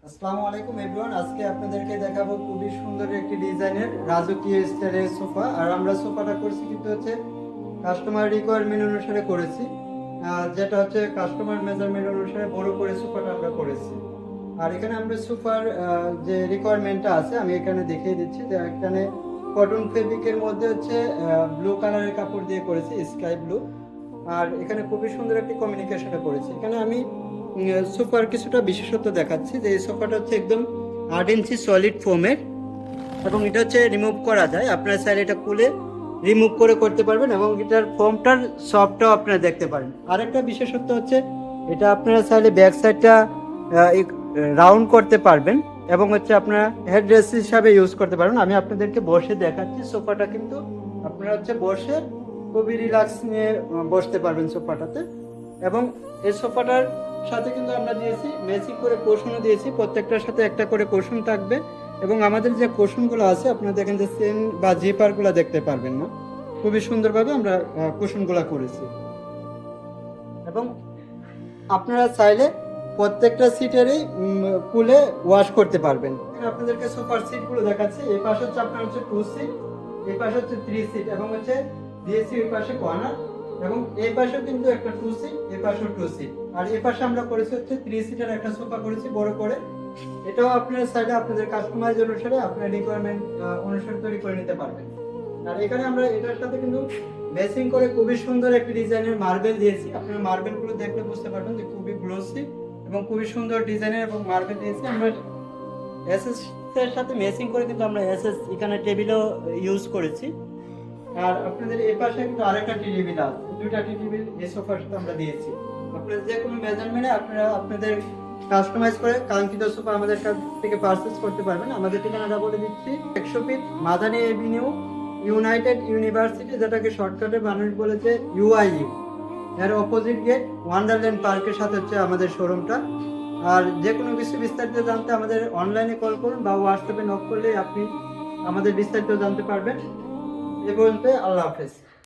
আসসালামু আলাইকুম এভরিওয়ান। আজকে আপনাদেরকে দেখাবো খুবই সুন্দর একটি ডিজাইনের রাজকীয় স্টাইলের সোফা। আর আমরা সোফাটা করছি কিন্তু হচ্ছে কাস্টমার রিকোয়ারমেন্ট অনুসারে করেছি, যেটা হচ্ছে কাস্টমার মেজারমেন্ট অনুসারে বড় করে সোফাটা আমরা করেছি। আর এখানে আমরা সোফার যে রিকোয়ারমেন্টটা আছে আমি এখানে দেখিয়ে দিচ্ছি যে এখানে কটন ফেব্রিকের মধ্যে হচ্ছে ব্লু কালারের কাপড় দিয়ে করেছি, স্কাই ব্লু। আর এখানে খুবই সুন্দর একটি কমিউনিকেশনে করেছি। এখানে আমি সোফার কিছুটা বিশেষত্ব দেখাচ্ছি যে এই সোফাটা হচ্ছে একদম 8 ইঞ্চি সলিড ফোমের এবং এটা হচ্ছে রিমুভ করা যায়। আপনারা চাইলে এটা খুলে রিমুভ করে করতে পারবেন এবং এটার ফোমটার সফটটাও আপনারা দেখতে পারেন। আরেকটা বিশেষত্ব হচ্ছে এটা আপনারা চাইলে ব্যাক সাইডটা রাউন্ড করতে পারবেন এবং হচ্ছে আপনারা হেডরেস্ট হিসাবে ইউজ করতে পারবেন। আমি আপনাদেরকে বসে দেখাচ্ছি সোফাটা, কিন্তু আপনারা হচ্ছে বসে খুবই রিল্যাক্স নিয়ে বসতে পারবেন সোফাটাতে। এবং এই সোফাটার সাথে কিন্তু আমরা দিয়েছি ম্যাচিং করে কুশনও দিয়েছি, প্রত্যেকটার সাথে একটা করে কুশন থাকবে। এবং আমাদের যে কুশনগুলো আছে আপনারা দেখেন যে চেন বা জিপারগুলো দেখতে পারবেন না, খুবই সুন্দরভাবে আমরা কুশনগুলো করেছি। এবং আপনারা চাইলে প্রত্যেকটা সিটেরই খুলে ওয়াশ করতে পারবেন। আপনাদেরকে সোফার সিটগুলো দেখাচ্ছি। এই পাশে হচ্ছে আপনার হচ্ছে 2 সিট, এই পাশে হচ্ছে 3 সিট এবং হচ্ছে দিয়েছি এই পাশে কর্নার, এবং এই পাশেও কিন্তু একটা 2 সিট, এই পাশেও 2 সিট। আর এই পাশে আমরা করেছি হচ্ছে 3 সিটের একটা সোফা করেছি বড় করে। এটাও আপনারা চাইলে আপনাদের কাস্টমাইজ অনুসারে আপনার রিকোয়ারমেন্ট অনুসারে তৈরি করে নিতে পারবেন। আর এখানে আমরা এটার সাথে কিন্তু ম্যাচিং করে খুবই সুন্দর একটি ডিজাইনের মার্বেল দিয়েছি। আপনারা মার্বেলগুলো দেখলে বুঝতে পারবেন যে খুবই গ্লোসি এবং খুবই সুন্দর ডিজাইনের এবং মার্বেল দিয়েছি। আমরা এসএস এর সাথে ম্যাচিং করে কিন্তু আমরা এসএস এখানে টেবিলও ইউজ করেছি। আর আপনাদের এই পাশে কিন্তু আরেকটা টেবিল আছে, দুইটা টেবিল এই সোফার সাথে আমরা দিয়েছি। আপনারা যে কোনো মেজারমেন্টে আপনারা আপনাদের কাস্টমাইজ করে কাঙ্ক্ষিত সোফা আমাদের কাছ থেকে পারচেজ করতে পারবেন। আমাদের ঠিকানাটা বলে দিচ্ছি, 100 feet Madani Avenue, United University, যেটাকে শর্টকাটে মানুষ বলেছে ইউআইইউ, এর অপোজিট গেট ওয়ান্ডারল্যান্ড পার্কের সাথে হচ্ছে আমাদের শোরুমটা। আর যে কোনো কিছু বিস্তারিত জানতে আমাদের অনলাইনে কল করুন বা হোয়াটসঅ্যাপে নক করলে আপনি আমাদের বিস্তারিত জানতে পারবেন। এ পর্যন্ত, আল্লাহ হাফেজ।